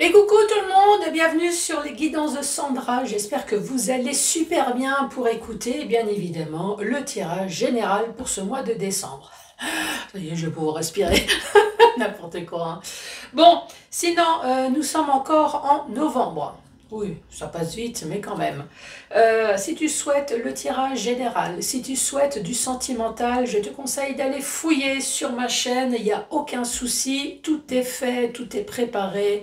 Et coucou tout le monde, bienvenue sur les guidances de Sandra. J'espère que vous allez super bien pour écouter, bien évidemment, le tirage général pour ce mois de décembre. Ça y est, je vais pouvoir respirer, n'importe quoi, hein. Bon, sinon, nous sommes encore en novembre. Oui, ça passe vite, mais quand même. Si tu souhaites le tirage général, si tu souhaites du sentimental, je te conseille d'aller fouiller sur ma chaîne. Il n'y a aucun souci, tout est fait, tout est préparé.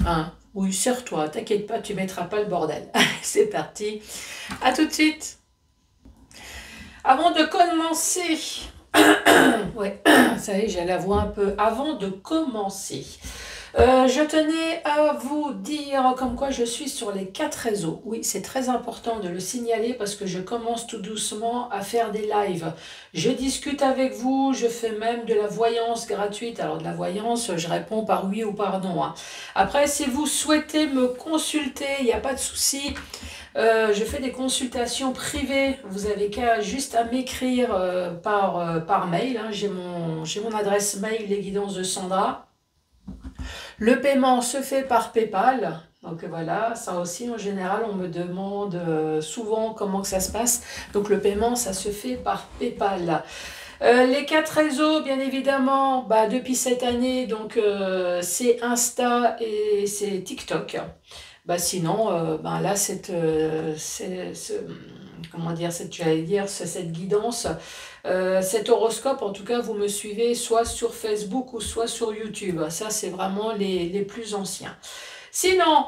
Hein, oui, serre-toi, t'inquiète pas, tu mettras pas le bordel. C'est parti. À tout de suite. Avant de commencer, ouais, ça y est, j'ai la voix un peu. Avant de commencer, je tenais à vous dire comme quoi je suis sur les 4 réseaux. Oui, c'est très important de le signaler parce que je commence tout doucement à faire des lives. Je discute avec vous, je fais même de la voyance gratuite. Alors de la voyance, je réponds par oui ou par non, hein. Après, si vous souhaitez me consulter, il n'y a pas de souci. Je fais des consultations privées. Vous avez juste à m'écrire par mail, hein. J'ai mon adresse mail, les guidances de Sandra. Le paiement se fait par PayPal. Donc voilà, ça aussi en général on me demande souvent comment que ça se passe. Donc le paiement ça se fait par PayPal. Les 4 réseaux, bien évidemment, depuis cette année, donc c'est Insta et c'est TikTok. Sinon, là, comment dire, j'allais dire, cette guidance, cet horoscope, en tout cas, vous me suivez soit sur Facebook ou soit sur YouTube. Ça, c'est vraiment les plus anciens. Sinon,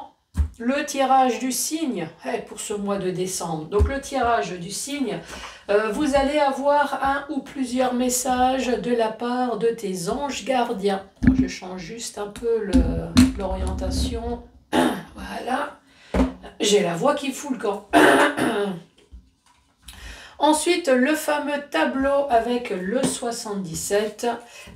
le tirage du signe pour ce mois de décembre. Donc le tirage du signe, vous allez avoir un ou plusieurs messages de la part de tes anges gardiens. Je change juste un peu l'orientation. Voilà. J'ai la voix qui fout le camp. Ensuite, le fameux tableau avec le 77.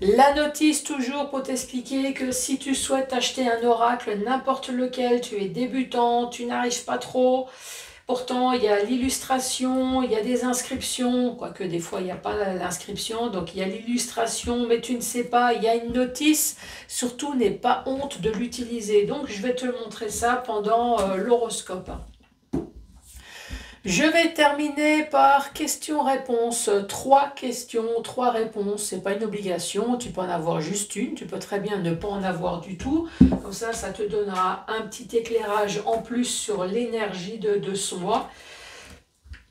La notice toujours pour t'expliquer que si tu souhaites acheter un oracle, n'importe lequel, tu es débutant, tu n'arrives pas trop. Pourtant, il y a l'illustration, il y a des inscriptions, quoique des fois, il n'y a pas l'inscription. Donc, il y a l'illustration, mais tu ne sais pas, il y a une notice. Surtout, n'aie pas honte de l'utiliser. Donc, je vais te montrer ça pendant l'horoscope. Je vais terminer par questions-réponses. 3 questions, 3 réponses. C'est pas une obligation. Tu peux en avoir juste une. Tu peux très bien ne pas en avoir du tout. Comme ça te donnera un petit éclairage en plus sur l'énergie de ce mois.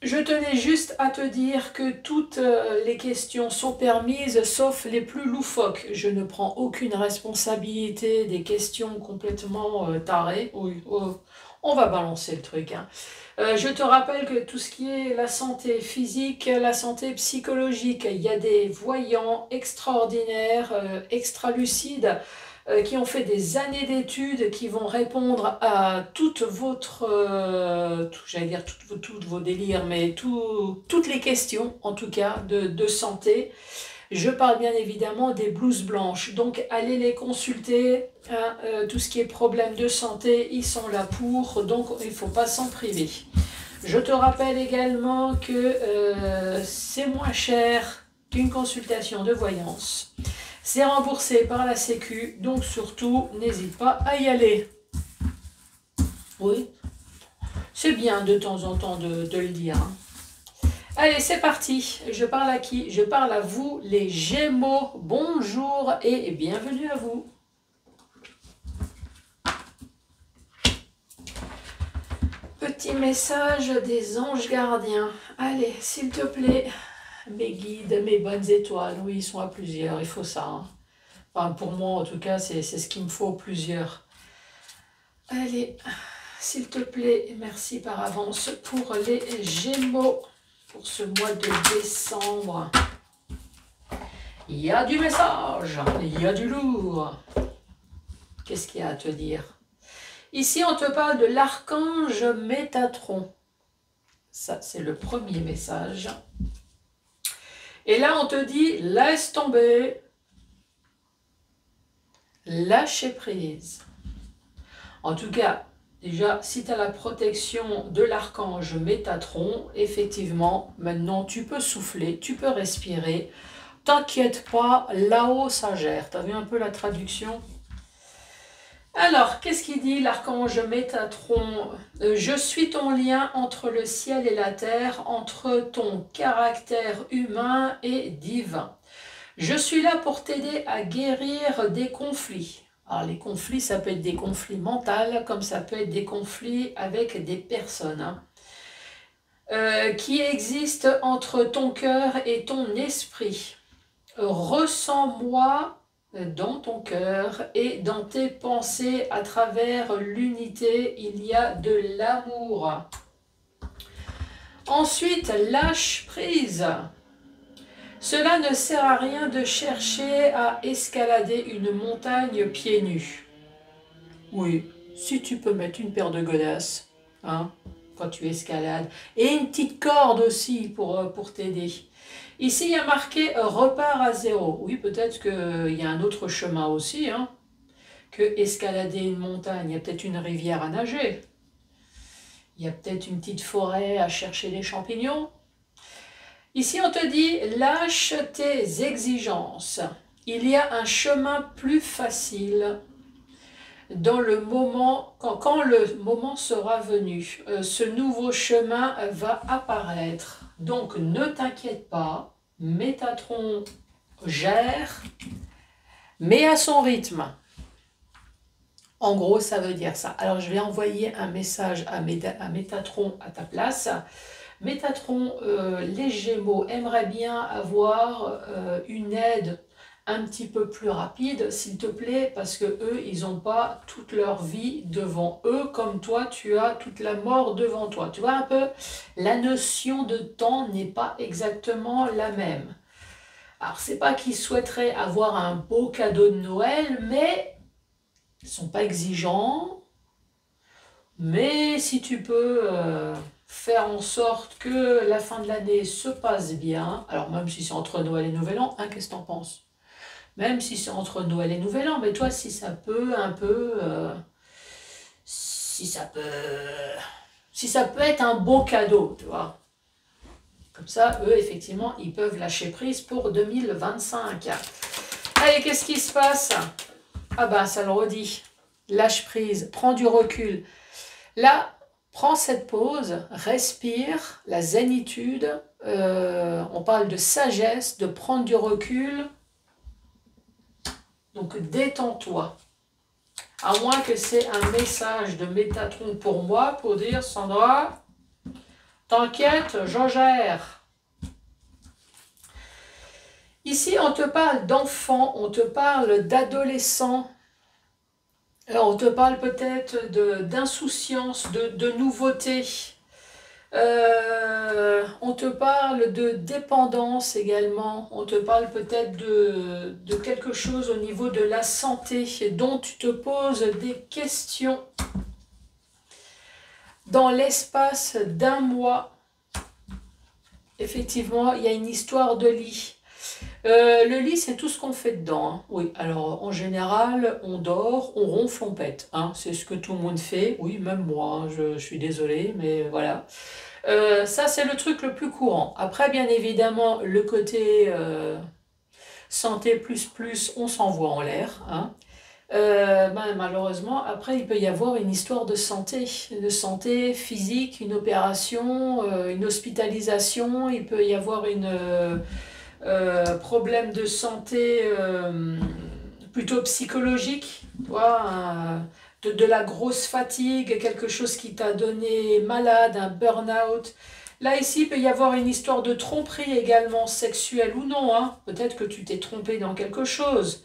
Je tenais juste à te dire que toutes les questions sont permises, sauf les plus loufoques. Je ne prends aucune responsabilité des questions complètement tarées. Oui, on va balancer le truc, hein. Je te rappelle que tout ce qui est la santé physique, la santé psychologique, il y a des voyants extraordinaires, extra lucides, qui ont fait des années d'études, qui vont répondre à j'allais dire toutes vos délires, mais toutes les questions, en tout cas, de santé. Je parle bien évidemment des blouses blanches, donc allez les consulter, hein, tout ce qui est problème de santé, ils sont là pour, donc il ne faut pas s'en priver. Je te rappelle également que c'est moins cher qu'une consultation de voyance. C'est remboursé par la Sécu, donc surtout, n'hésite pas à y aller. Oui, c'est bien de temps en temps de le dire, hein. Allez, c'est parti. Je parle à qui? Je parle à vous, les Gémeaux. Bonjour et bienvenue à vous. Petit message des anges gardiens. Allez, s'il te plaît, mes guides, mes bonnes étoiles. Oui, ils sont à plusieurs, il faut ça, hein. Enfin, pour moi, en tout cas, c'est ce qu'il me faut, plusieurs. Allez, s'il te plaît, merci par avance pour les Gémeaux. Pour ce mois de décembre, il y a du message, il y a du lourd. Qu'est-ce qu'il y a à te dire? Ici, on te parle de l'archange Métatron. Ça, c'est le premier message. Et là, on te dit, laisse tomber, lâcher prise. En tout cas, déjà, si tu as la protection de l'archange Métatron, effectivement, maintenant tu peux souffler, tu peux respirer. T'inquiète pas, là-haut ça gère. T'as vu un peu la traduction? Alors, qu'est-ce qu'il dit l'archange Métatron? Je suis ton lien entre le ciel et la terre, entre ton caractère humain et divin. Je suis là pour t'aider à guérir des conflits. Alors, les conflits, ça peut être des conflits mentaux, comme ça peut être des conflits avec des personnes, hein, qui existent entre ton cœur et ton esprit. Ressens-moi dans ton cœur et dans tes pensées à travers l'unité, il y a de l'amour. Ensuite, lâche prise. Cela ne sert à rien de chercher à escalader une montagne pieds nus. Oui, si tu peux mettre une paire de godasses, hein, quand tu escalades, et une petite corde aussi pour t'aider. Ici, il y a marqué « repart à zéro ». Oui, peut-être qu'il y a un autre chemin aussi, hein, que escalader une montagne. Il y a peut-être une rivière à nager. Il y a peut-être une petite forêt à chercher des champignons. Ici, on te dit « lâche tes exigences ». Il y a un chemin plus facile dans le moment, quand le moment sera venu. Ce nouveau chemin va apparaître. Donc, ne t'inquiète pas, Métatron gère, mais à son rythme. En gros, ça veut dire ça. Alors, je vais envoyer un message à Métatron à ta place. Métatron, les Gémeaux aimeraient bien avoir une aide un petit peu plus rapide, s'il te plaît, parce que eux, ils n'ont pas toute leur vie devant eux, comme toi, tu as toute la mort devant toi. Tu vois un peu, la notion de temps n'est pas exactement la même. Alors, c'est pas qu'ils souhaiteraient avoir un beau cadeau de Noël, mais ils sont pas exigeants. Mais si tu peux faire en sorte que la fin de l'année se passe bien, alors même si c'est entre Noël et Nouvel An, hein, qu'est-ce que t'en penses? Même si c'est entre Noël et Nouvel An, mais toi, si ça peut un peu... si ça peut être un beau cadeau, tu vois. Comme ça, eux, effectivement, ils peuvent lâcher prise pour 2025. Allez, qu'est-ce qui se passe? Ah ben, ça le redit. Lâche prise, prends du recul. Là, prends cette pause, respire, la zénitude. On parle de sagesse, de prendre du recul. Donc détends-toi. À moins que c'est un message de Métatron pour moi, pour dire Sandra, t'inquiète, j'en gère. Ici, on te parle d'enfants, on te parle d'adolescents. On te parle peut-être d'insouciance, de nouveauté. On te parle de dépendance également. On te parle peut-être de quelque chose au niveau de la santé dont tu te poses des questions. Dans l'espace d'un mois, effectivement, il y a une histoire de lit. Le lit, c'est tout ce qu'on fait dedans, hein. Oui, alors en général, on dort, on ronfle, on pète, hein. C'est ce que tout le monde fait. Oui, même moi, hein, je suis désolée, mais voilà. Ça, c'est le truc le plus courant. Après, bien évidemment, le côté santé plus, on s'envoie en l'air, hein. Malheureusement, après, il peut y avoir une histoire de santé physique, une opération, une hospitalisation, il peut y avoir une... problème de santé plutôt psychologique, tu vois, de la grosse fatigue, quelque chose qui t'a donné malade, un burn-out. Là, ici, il peut y avoir une histoire de tromperie également, sexuelle ou non, hein. Peut-être que tu t'es trompé dans quelque chose.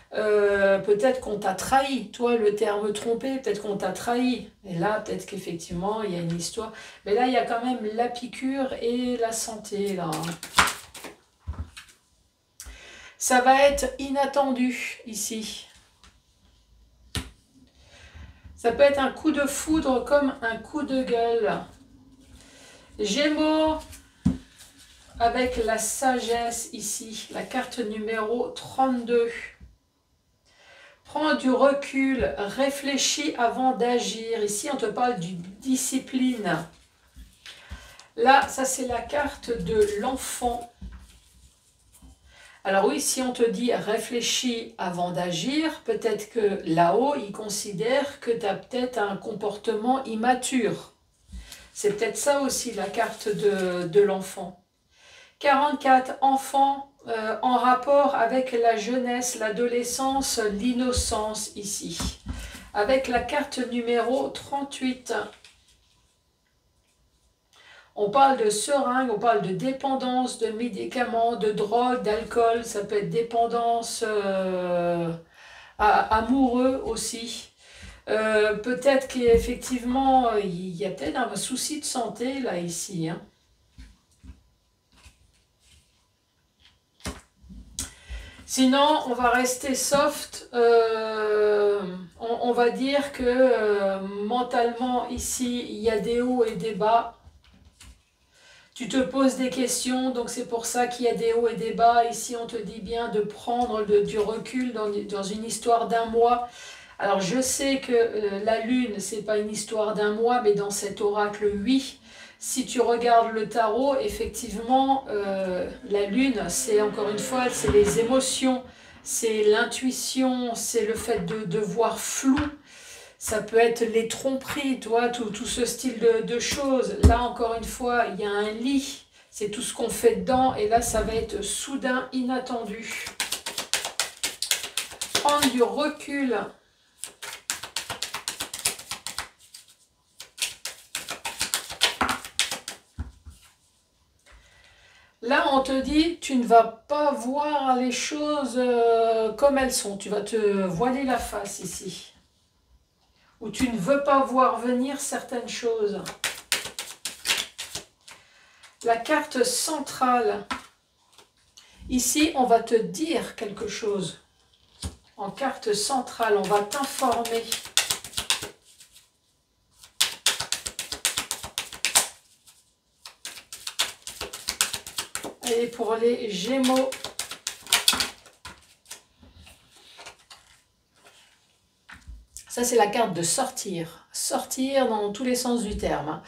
Peut-être qu'on t'a trahi, toi, le terme trompé, peut-être qu'on t'a trahi. Et là, peut-être qu'effectivement, il y a une histoire. Mais là, il y a quand même la piqûre et la santé, là. Ça va être inattendu ici. Ça peut être un coup de foudre comme un coup de gueule. Gémeaux avec la sagesse ici, la carte numéro 32. Prends du recul, réfléchis avant d'agir. Ici, on te parle d'une discipline. Là, ça c'est la carte de l'enfant. Alors oui, si on te dit réfléchis avant d'agir, peut-être que là-haut, il considère que tu as peut-être un comportement immature. C'est peut-être ça aussi la carte de l'enfant. 44 enfants en rapport avec la jeunesse, l'adolescence, l'innocence ici. Avec la carte numéro 38. On parle de seringue, on parle de dépendance, de médicaments, de drogue, d'alcool. Ça peut être dépendance amoureux aussi. Peut-être qu'effectivement, il y a peut-être un souci de santé là, ici. Hein. Sinon, on va rester soft. On va dire que mentalement, ici, il y a des hauts et des bas. Tu te poses des questions, donc c'est pour ça qu'il y a des hauts et des bas. Ici, on te dit bien de prendre du recul dans une histoire d'un mois. Alors, je sais que la lune, c'est pas une histoire d'un mois, mais dans cet oracle, oui. Si tu regardes le tarot, effectivement, la lune, c'est encore une fois, c'est les émotions, c'est l'intuition, c'est le fait de voir flou. Ça peut être les tromperies, toi, tout ce style de choses. Là, encore une fois, il y a un lit. C'est tout ce qu'on fait dedans. Et là, ça va être soudain, inattendu. Prendre du recul. Là, on te dit, tu ne vas pas voir les choses comme elles sont. Tu vas te voiler la face ici. Ou tu ne veux pas voir venir certaines choses. La carte centrale. Ici, on va te dire quelque chose. En carte centrale, on va t'informer. Et pour les Gémeaux. Ça, c'est la carte de sortir. Sortir dans tous les sens du terme.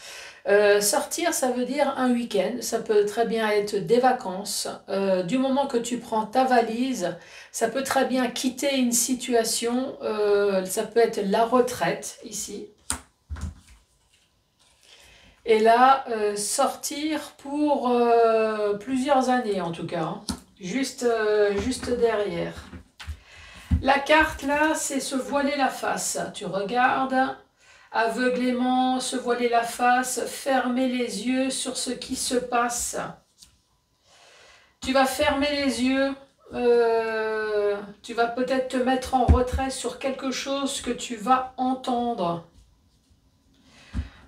Sortir, ça veut dire un week-end. Ça peut très bien être des vacances. Du moment que tu prends ta valise, ça peut très bien quitter une situation. Ça peut être la retraite, ici. Et là, sortir pour plusieurs années, en tout cas. Hein. Juste derrière. La carte là, c'est se voiler la face. Tu regardes aveuglément, se voiler la face, fermer les yeux sur ce qui se passe. Tu vas fermer les yeux, tu vas peut-être te mettre en retrait sur quelque chose que tu vas entendre.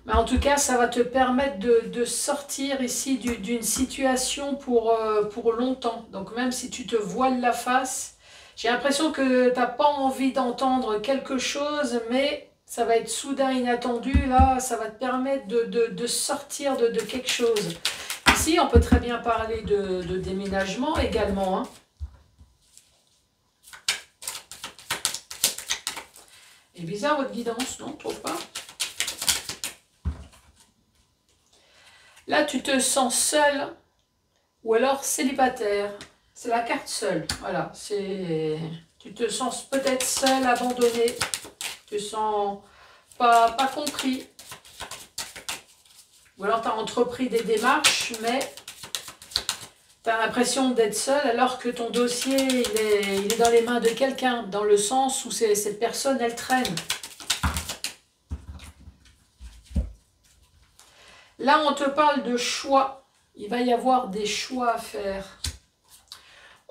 Mais en tout cas, ça va te permettre de sortir ici d'une situation pour longtemps. Donc même si tu te voiles la face, j'ai l'impression que tu n'as pas envie d'entendre quelque chose, mais ça va être soudain, inattendu. Là, ça va te permettre de sortir de quelque chose. Ici, on peut très bien parler de déménagement également. Hein. Et bizarre votre guidance, non? Trouve pas? Là, tu te sens seul ou alors célibataire. C'est la carte seule. Voilà, tu te sens peut-être seul, abandonné. Tu te sens pas compris. Ou alors tu as entrepris des démarches, mais tu as l'impression d'être seul alors que ton dossier, il est dans les mains de quelqu'un. Dans le sens où cette personne, elle traîne. Là, on te parle de choix. Il va y avoir des choix à faire.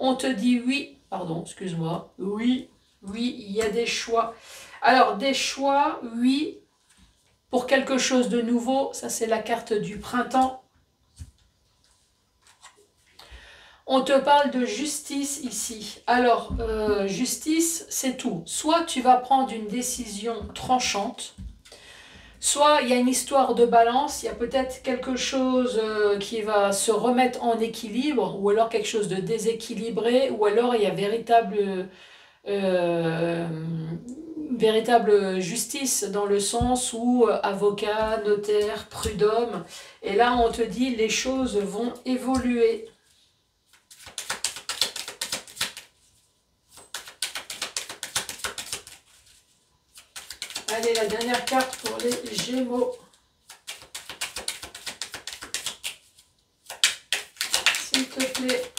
On te dit oui, pardon, excuse-moi, oui, il y a des choix. Alors, des choix, oui, pour quelque chose de nouveau, ça c'est la carte du printemps. On te parle de justice ici. Alors, justice, c'est tout. Soit tu vas prendre une décision tranchante, soit il y a une histoire de balance, il y a peut-être quelque chose qui va se remettre en équilibre, ou alors quelque chose de déséquilibré, ou alors il y a véritable justice dans le sens où avocat, notaire, prud'homme. Et là, on te dit les choses vont évoluer. Allez, la dernière carte pour les Gémeaux. S'il te plaît.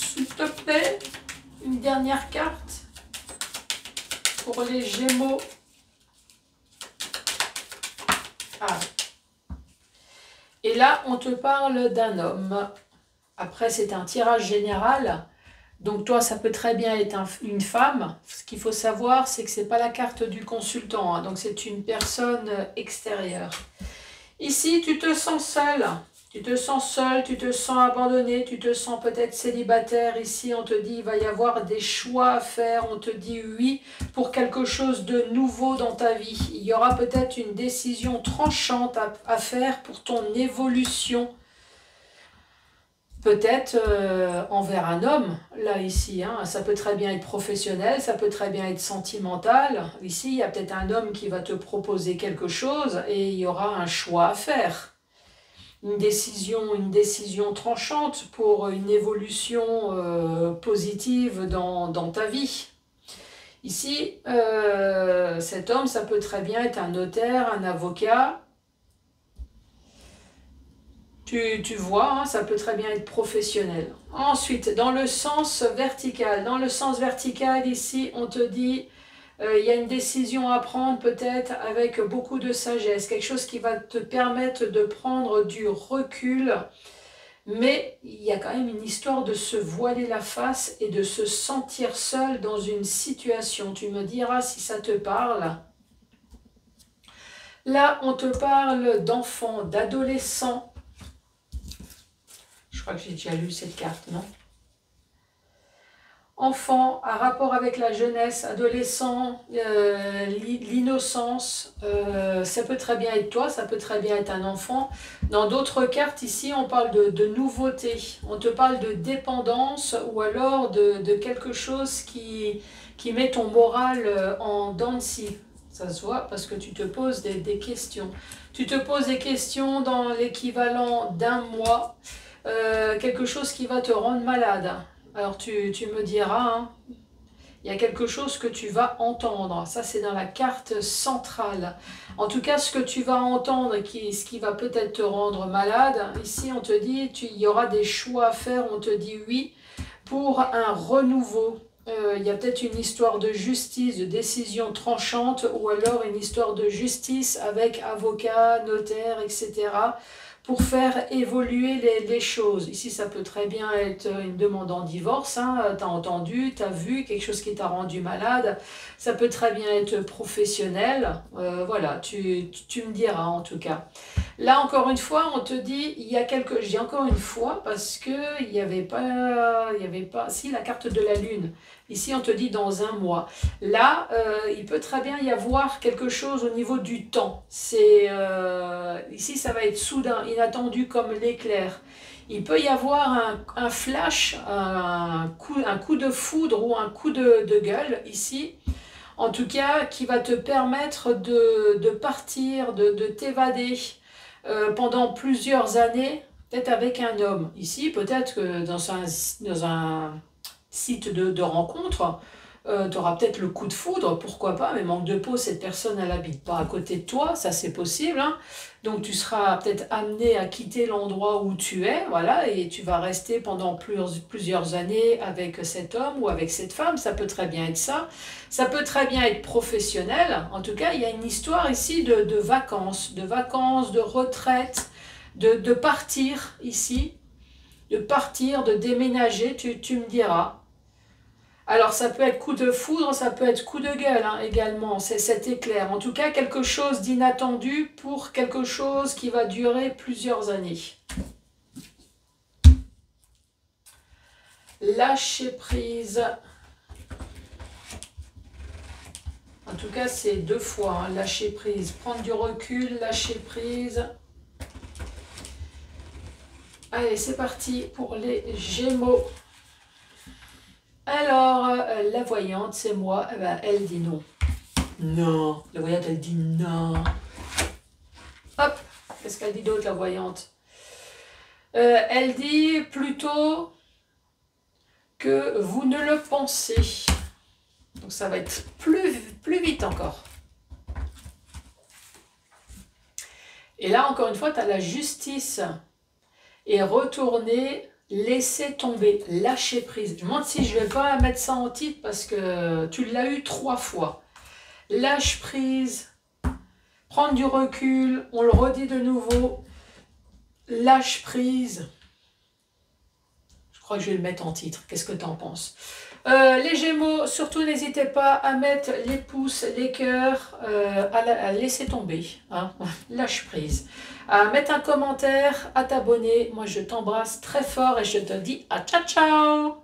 S'il te plaît. Une dernière carte pour les Gémeaux. Ah. Et là, on te parle d'un homme. Après, c'est un tirage général. Donc toi, ça peut très bien être une femme. Ce qu'il faut savoir, c'est que ce n'est pas la carte du consultant. Donc c'est une personne extérieure. Ici, tu te sens seul. Tu te sens seul, tu te sens abandonné, tu te sens peut-être célibataire. Ici, on te dit il va y avoir des choix à faire. On te dit oui pour quelque chose de nouveau dans ta vie. Il y aura peut-être une décision tranchante à faire pour ton évolution. Peut-être envers un homme, là, ici. Hein, ça peut très bien être professionnel, ça peut très bien être sentimental. Ici, il y a peut-être un homme qui va te proposer quelque chose et il y aura un choix à faire. Une décision tranchante pour une évolution positive dans ta vie. Ici, cet homme, ça peut très bien être un notaire, un avocat. Tu vois, hein, ça peut très bien être professionnel. Ensuite, dans le sens vertical. Dans le sens vertical, ici, on te dit, il y a une décision à prendre peut-être avec beaucoup de sagesse. Quelque chose qui va te permettre de prendre du recul. Mais il y a quand même une histoire de se voiler la face et de se sentir seul dans une situation. Tu me diras si ça te parle. Là, on te parle d'enfants, d'adolescents. Je crois que j'ai déjà lu cette carte, non? Enfant, à rapport avec la jeunesse, adolescent, l'innocence, ça peut très bien être toi, ça peut très bien être un enfant. Dans d'autres cartes, ici, on parle de nouveauté, on te parle de dépendance ou alors de quelque chose qui met ton moral en dents de scie. Ça se voit parce que tu te poses des questions. Tu te poses des questions dans l'équivalent d'un mois. Quelque chose qui va te rendre malade. Alors tu me diras, hein, il y a quelque chose que tu vas entendre. Ça, c'est dans la carte centrale. En tout cas, ce que tu vas entendre, ce qui va peut-être te rendre malade, ici, on te dit, il y aura des choix à faire. On te dit oui pour un renouveau. Il y a peut-être une histoire de justice, de décision tranchante, ou alors une histoire de justice avec avocat, notaire, etc., pour faire évoluer les choses. Ici, ça peut très bien être une demande en divorce, hein, tu as entendu, tu as vu quelque chose qui t'a rendu malade. Ça peut très bien être professionnel. Voilà, tu me diras en tout cas. Là, encore une fois, on te dit, il y a quelque... Je dis encore une fois parce qu'il n'y avait pas... Si, la carte de la Lune. Ici, on te dit dans un mois. Là, il peut très bien y avoir quelque chose au niveau du temps. Ici, ça va être soudain, inattendu comme l'éclair. Il peut y avoir un flash, un coup de foudre ou un coup de gueule, ici. En tout cas, qui va te permettre de partir, de t'évader pendant plusieurs années, peut-être avec un homme. Ici, peut-être que dans un site de rencontre, tu auras peut-être le coup de foudre, pourquoi pas, mais manque de peau, cette personne, elle n'habite pas à côté de toi, ça c'est possible, hein. Donc tu seras peut-être amené à quitter l'endroit où tu es, voilà, et tu vas rester pendant plusieurs années avec cet homme ou avec cette femme, ça peut très bien être ça. Ça peut très bien être professionnel, en tout cas, il y a une histoire ici de vacances, de retraite, de partir ici, de partir, de déménager, tu me diras. Alors ça peut être coup de foudre, ça peut être coup de gueule hein, également, c'est cet éclair. En tout cas, quelque chose d'inattendu pour quelque chose qui va durer plusieurs années. Lâcher prise. En tout cas, c'est 2 fois, hein, lâcher prise. Prendre du recul, lâcher prise. Allez, c'est parti pour les Gémeaux. Alors, la voyante, c'est moi. Eh ben, elle dit non. Non. La voyante, elle dit non. Hop. Qu'est-ce qu'elle dit d'autre, la voyante? Elle dit plutôt que vous ne le pensez. Donc ça va être plus vite encore. Et là, encore une fois, tu as la justice. Et retourner, laisser tomber, lâcher prise. Je me demande si je ne vais pas mettre ça en titre parce que tu l'as eu 3 fois. Lâche prise, prendre du recul, on le redit de nouveau. Lâche prise. Je crois que je vais le mettre en titre. Qu'est-ce que tu en penses? Les Gémeaux, surtout n'hésitez pas à mettre les pouces, les cœurs, à laisser tomber, hein, lâche prise. À mettre un commentaire, à t'abonner. Moi, je t'embrasse très fort et je te dis à ciao ciao.